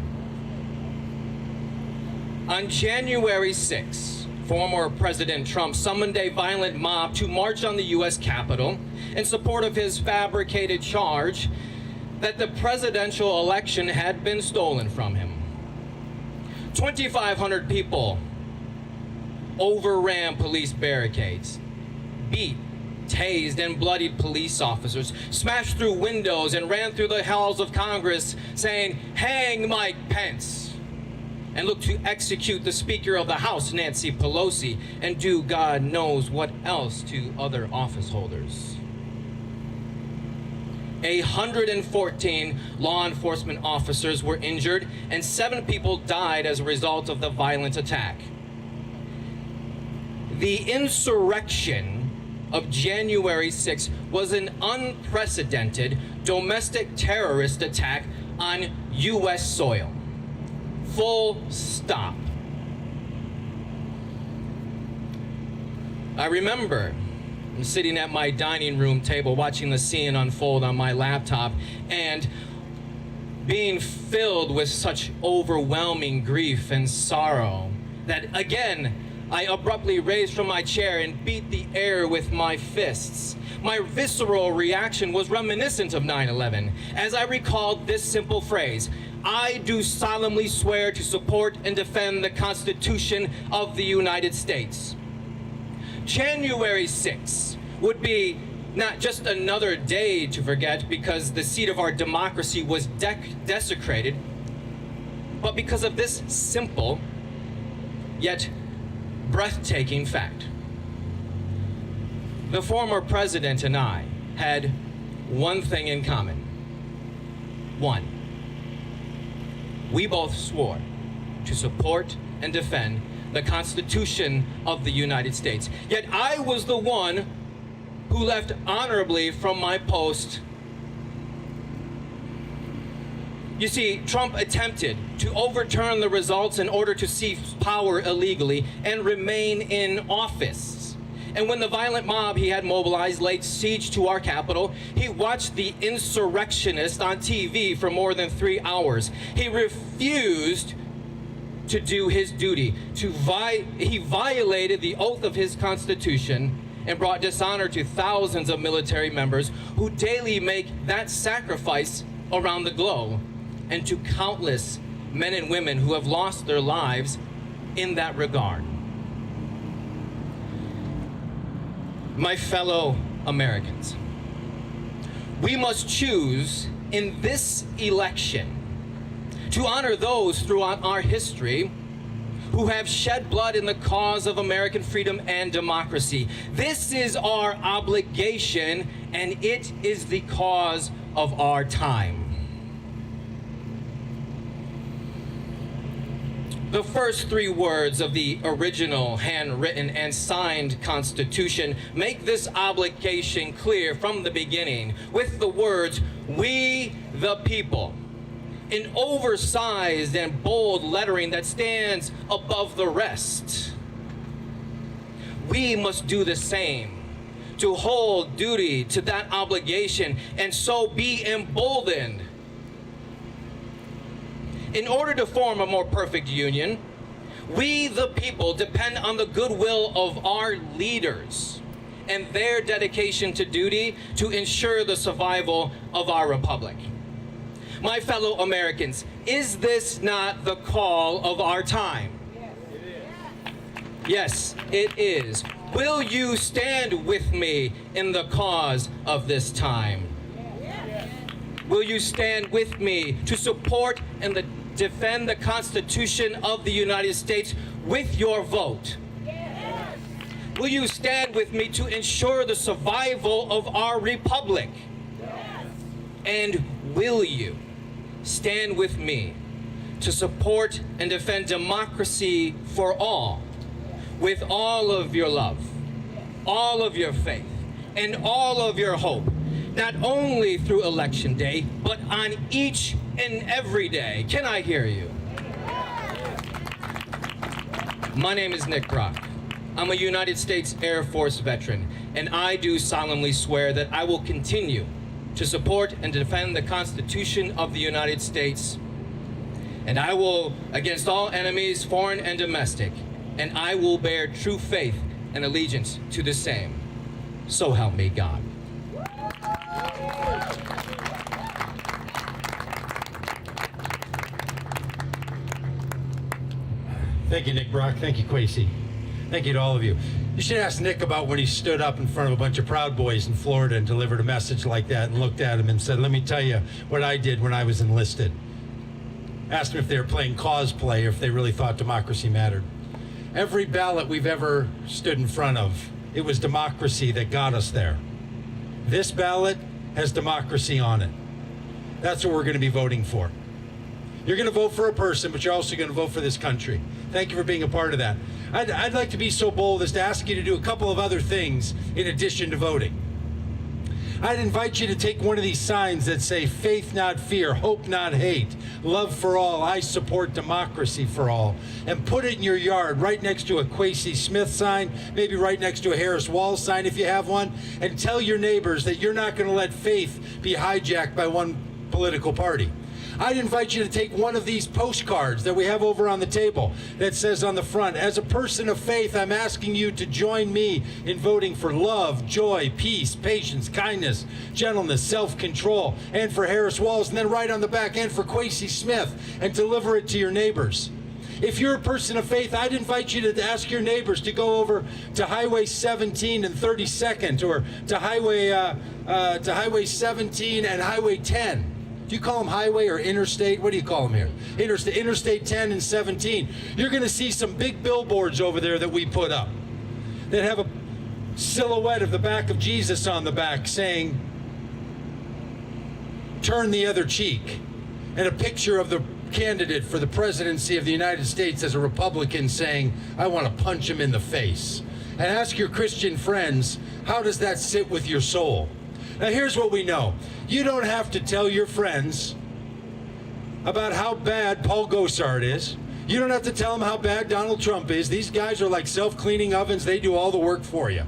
On January 6, former President Trump summoned a violent mob to march on the U.S. Capitol in support of his fabricated charge that the presidential election had been stolen from him. 2,500 people overran police barricades, beat, tased, and bloodied police officers, smashed through windows, and ran through the halls of Congress saying, "Hang Mike Pence," and looked to execute the Speaker of the House, Nancy Pelosi, and do God knows what else to other office holders. 114 law enforcement officers were injured, and 7 people died as a result of the violent attack. The insurrection of January 6 was an unprecedented domestic terrorist attack on U.S. soil. Full stop. I remember I'm sitting at my dining room table watching the scene unfold on my laptop and being filled with such overwhelming grief and sorrow that again I abruptly raised from my chair and beat the air with my fists. My visceral reaction was reminiscent of 9/11 as I recalled this simple phrase: "I do solemnly swear to support and defend the Constitution of the United States." January 6 would be not just another day to forget because the seat of our democracy was desecrated, but because of this simple yet breathtaking fact. The former president and I had one thing in common. One, we both swore to support and defend the Constitution of the United States. Yet I was the one who left honorably from my post. You see, Trump attempted to overturn the results in order to seize power illegally and remain in office. And when the violent mob he had mobilized laid siege to our Capitol, he watched the insurrectionists on TV for more than 3 hours. He refused to do his duty. He violated the oath of his Constitution and brought dishonor to thousands of military members who daily make that sacrifice around the globe, and to countless men and women who have lost their lives in that regard. My fellow Americans, we must choose in this election to honor those throughout our history who have shed blood in the cause of American freedom and democracy. This is our obligation, and it is the cause of our time. The first 3 words of the original handwritten and signed Constitution make this obligation clear from the beginning with the words, "We the people," in oversized and bold lettering that stands above the rest. We must do the same to hold duty to that obligation and so be emboldened. In order to form a more perfect union, we the people depend on the goodwill of our leaders and their dedication to duty to ensure the survival of our republic. My fellow Americans, is this not the call of our time? Yes, it is. Will you stand with me in the cause of this time? Will you stand with me to support and defend the Constitution of the United States with your vote? Will you stand with me to ensure the survival of our republic? And will you stand with me to support and defend democracy for all, with all of your love, all of your faith, and all of your hope, not only through Election Day, but on each and every day? Can I hear you? My name is Nick Brock. I'm a United States Air Force veteran, and I do solemnly swear that I will continue to support and defend the Constitution of the United States, and I will, against all enemies, foreign and domestic, and I will bear true faith and allegiance to the same. So help me God. Thank you, Nick Brock. Thank you, Quacy. Thank you to all of you. You should ask Nick about when he stood up in front of a bunch of Proud Boys in Florida and delivered a message like that and looked at him and said, let me tell you what I did when I was enlisted. Asked him if they were playing cosplay or if they really thought democracy mattered. Every ballot we've ever stood in front of, it was democracy that got us there. This ballot has democracy on it. That's what we're going to be voting for. You're going to vote for a person, but you're also going to vote for this country. Thank you for being a part of that. I'd like to be so bold as to ask you to do a couple of other things in addition to voting. I'd invite you to take one of these signs that say, faith not fear, hope not hate, love for all, I support democracy for all, and put it in your yard right next to a Quacy Smith sign, maybe right next to a Harris Walls sign if you have one, and tell your neighbors that you're not going to let faith be hijacked by one political party. I'd invite you to take one of these postcards that we have over on the table that says on the front, as a person of faith, I'm asking you to join me in voting for love, joy, peace, patience, kindness, gentleness, self-control, and for Harris Walls, and then right on the back, and for Quacy Smith, and deliver it to your neighbors. If you're a person of faith, I'd invite you to ask your neighbors to go over to Highway 17 and 32nd, or to Highway 17 and Highway 10. Do you call them highway or interstate? What do you call them here? Interstate 10 and 17. You're going to see some big billboards over there that we put up that have a silhouette of the back of Jesus on the back saying, turn the other cheek, and a picture of the candidate for the presidency of the United States as a Republican saying, I want to punch him in the face. And ask your Christian friends, how does that sit with your soul? Now here's what we know. You don't have to tell your friends about how bad Paul Gosar is. You don't have to tell them how bad Donald Trump is. These guys are like self-cleaning ovens. They do all the work for you.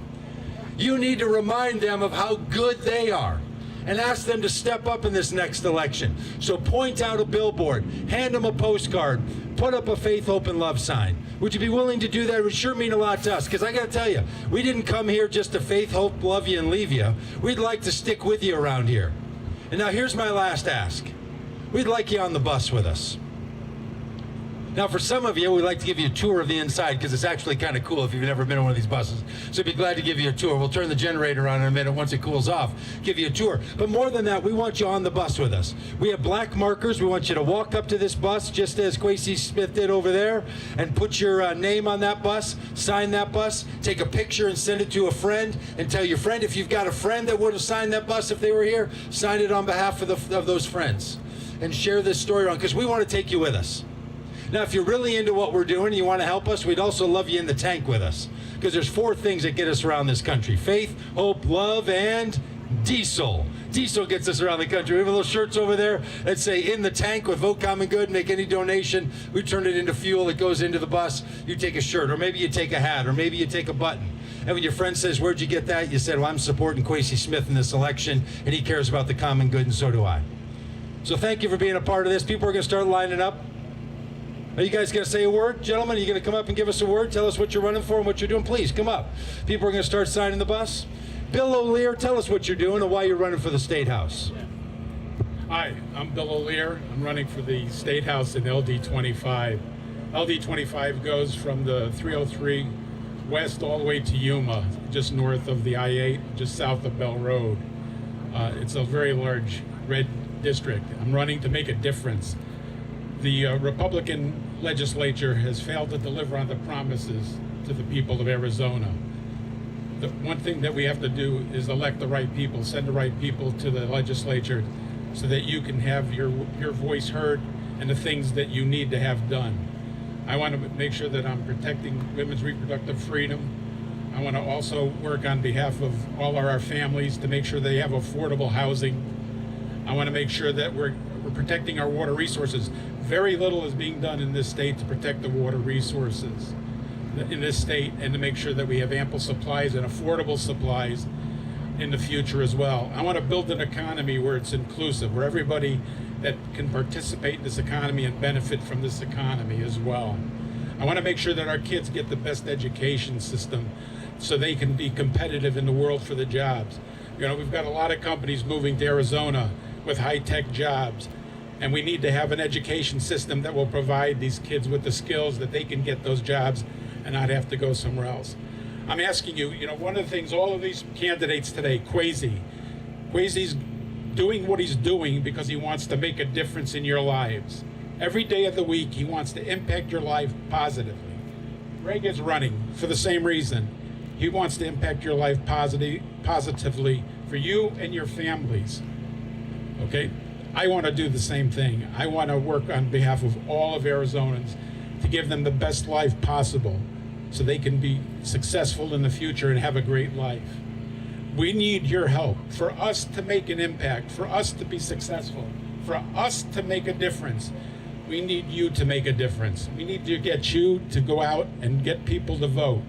You need to remind them of how good they are and ask them to step up in this next election. So point out a billboard, hand them a postcard, put up a faith, hope, and love sign. Would you be willing to do that? It would sure mean a lot to us, because I got to tell you, we didn't come here just to faith, hope, love you, and leave you. We'd like to stick with you around here. And now here's my last ask. We'd like you on the bus with us. Now, for some of you, we'd like to give you a tour of the inside because it's actually kind of cool if you've never been on one of these buses. So we'd be glad to give you a tour. We'll turn the generator on in a minute once it cools off, give you a tour. But more than that, we want you on the bus with us. We have black markers. We want you to walk up to this bus, just as Quacy Smith did over there, and put your name on that bus, sign that bus, take a picture and send it to a friend, and tell your friend, if you've got a friend that would have signed that bus if they were here, sign it on behalf of those friends. And share this story around, because we want to take you with us. Now, if you're really into what we're doing and you want to help us, we'd also love you in the tank with us. Because there's 4 things that get us around this country: faith, hope, love, and diesel. Diesel gets us around the country. We have little shirts over there that say, in the tank with Vote Common Good, make any donation. We turn it into fuel. It goes into the bus. You take a shirt, or maybe you take a hat, or maybe you take a button. And when your friend says, where'd you get that? You said, well, I'm supporting Quacy Smith in this election, and he cares about the common good, and so do I. So thank you for being a part of this. People are going to start lining up. Are you guys going to say a word? Gentlemen, are you going to come up and give us a word? Tell us what you're running for and what you're doing. Please, come up. People are going to start signing the bus. Bill O'Lear, tell us what you're doing and why you're running for the State House. Hi, I'm Bill O'Lear. I'm running for the State House in LD 25. LD 25 goes from the 303 west all the way to Yuma, just north of the I-8, just south of Bell Road. It's a very large red district. I'm running to make a difference. The Republican legislature has failed to deliver on the promises to the people of Arizona. The one thing that we have to do is elect the right people, send the right people to the legislature so that you can have your voice heard and the things that you need to have done. I want to make sure that I'm protecting women's reproductive freedom. I want to also work on behalf of all of our families to make sure they have affordable housing. I want to make sure that we're protecting our water resources. Very little is being done in this state to protect the water resources in this state, and to make sure that we have ample supplies and affordable supplies in the future as well. I want to build an economy where it's inclusive, where everybody that can participate in this economy and benefit from this economy as well. I want to make sure that our kids get the best education system so they can be competitive in the world for the jobs. You know, we've got a lot of companies moving to Arizona with high-tech jobs, and we need to have an education system that will provide these kids with the skills that they can get those jobs and not have to go somewhere else. I'm asking you, you know, one of the things, all of these candidates today, Quacy's doing what he's doing because he wants to make a difference in your lives. Every day of the week, he wants to impact your life positively. Greg is running for the same reason. He wants to impact your life positively for you and your families. Okay? I want to do the same thing. I want to work on behalf of all of Arizonans to give them the best life possible so they can be successful in the future and have a great life. We need your help for us to make an impact, for us to be successful, for us to make a difference. We need you to make a difference. We need to get you to go out and get people to vote.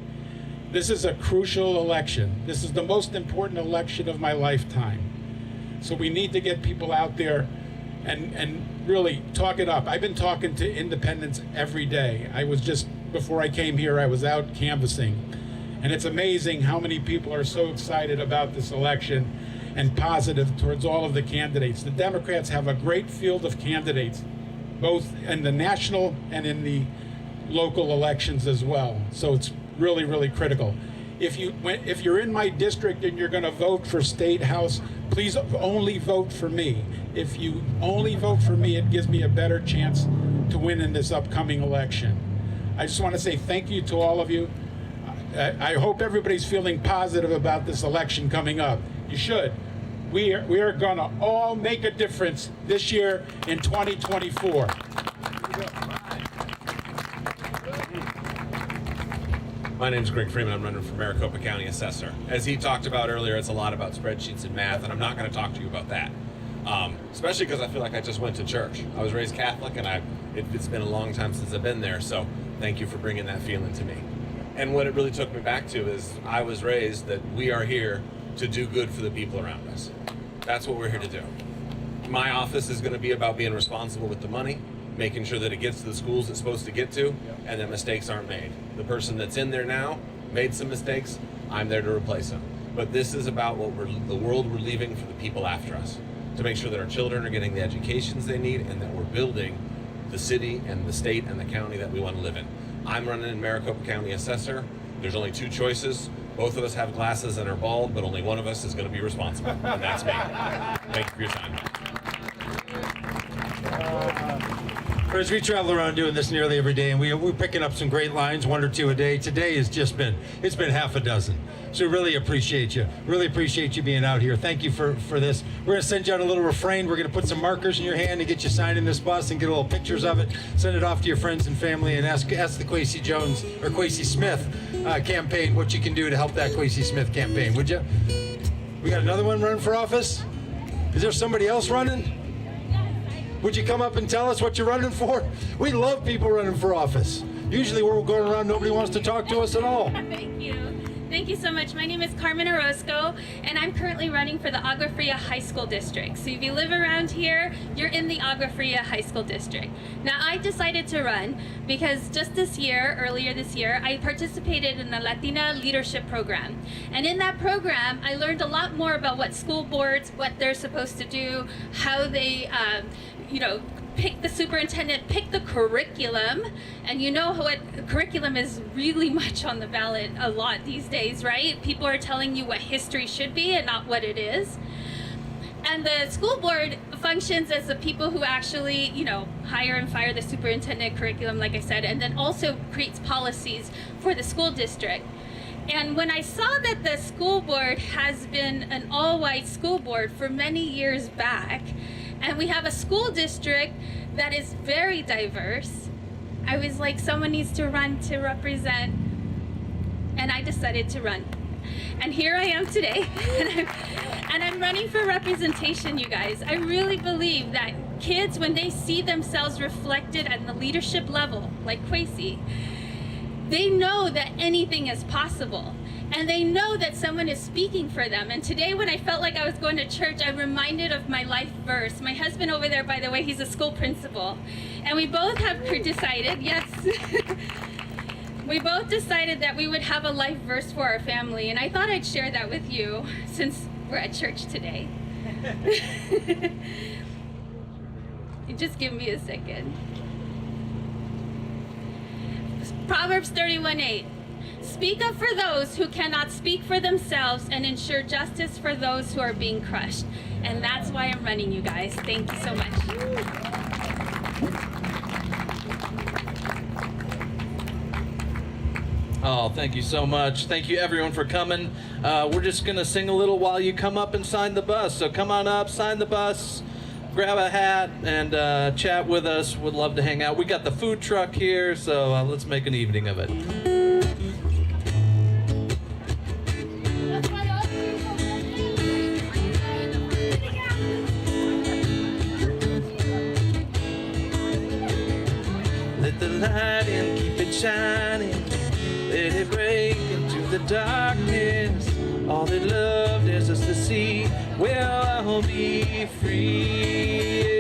This is a crucial election. This is the most important election of my lifetime. So we need to get people out there and really talk it up. I've been talking to independents every day. Before I came here, I was out canvassing. And it's amazing how many people are so excited about this election and positive towards all of the candidates. The Democrats have a great field of candidates, both in the national and in the local elections as well. So it's really, really critical. If you're in my district and you're going to vote for State House, please only vote for me. If you only vote for me, it gives me a better chance to win in this upcoming election. I just want to say thank you to all of you. I hope everybody's feeling positive about this election coming up. You should. We are going to all make a difference this year in 2024. My name's Greg Freeman. I'm running for Maricopa County Assessor. As he talked about earlier, it's a lot about spreadsheets and math, and I'm not going to talk to you about that. Especially because I feel like I just went to church. I was raised Catholic, and it's been a long time since I've been there, so thank you for bringing that feeling to me. And what it really took me back to is I was raised that we are here to do good for the people around us. That's what we're here to do. My office is going to be about being responsible with the money, making sure that it gets to the schools it's supposed to get to, and that mistakes aren't made. The person that's in there now made some mistakes. I'm there to replace them. But this is about the world we're leaving for the people after us, to make sure that our children are getting the educations they need and that we're building the city and the state and the county that we want to live in. I'm running in Maricopa County Assessor. There's only two choices. Both of us have glasses and are bald, but only one of us is going to be responsible, and that's me. Thank you for your time. As we travel around doing this nearly every day, and we're picking up some great lines, one or two a day. Today has just been half a dozen. So really appreciate you. Really appreciate you being out here. Thank you for this. We're going to send you out a little refrain. We're going to put some markers in your hand and get you signed in this bus and get little pictures of it. Send it off to your friends and family and ask the Quacy Smith campaign what you can do to help that Quacy Smith campaign, would you? We got another one running for office? Is there somebody else running? Would you come up and tell us what you're running for? We love people running for office. Usually we're going around, nobody wants to talk to us at all. Thank you. Thank you so much. My name is Carmen Orozco, and I'm currently running for the Agua Fria High School District. So if you live around here, you're in the Agua Fria High School District. Now, I decided to run because just earlier this year, I participated in the Latina Leadership Program. And in that program, I learned a lot more about what school boards, what they're supposed to do, how they pick the superintendent, pick the curriculum, and you know what curriculum is really much on the ballot a lot these days, right? People are telling you what history should be and not what it is. And the school board functions as the people who actually, hire and fire the superintendent curriculum, like I said, and then also creates policies for the school district. And when I saw that the school board has been an all-white school board for many years back, and we have a school district that is very diverse, I was like, someone needs to run to represent, and I decided to run. And here I am today, and I'm running for representation, you guys. I really believe that kids, when they see themselves reflected at the leadership level, like Quacy, they know that anything is possible. And they know that someone is speaking for them. And today when I felt like I was going to church, I'm reminded of my life verse. My husband over there, by the way, he's a school principal. And we both have decided, yes, we both decided that we would have a life verse for our family. And I thought I'd share that with you since we're at church today. You just give me a second. Proverbs 31:8. Speak up for those who cannot speak for themselves and ensure justice for those who are being crushed. And that's why I'm running, you guys. Thank you so much. Oh, thank you so much. Thank you everyone for coming. We're just gonna sing a little while you come up and sign the bus. So come on up, sign the bus, grab a hat, and chat with us. Would love to hang out. We got the food truck here, so let's make an evening of it. Let the light in, keep it shining. Let it break into the darkness. All that love dares us to see, we'll all be free.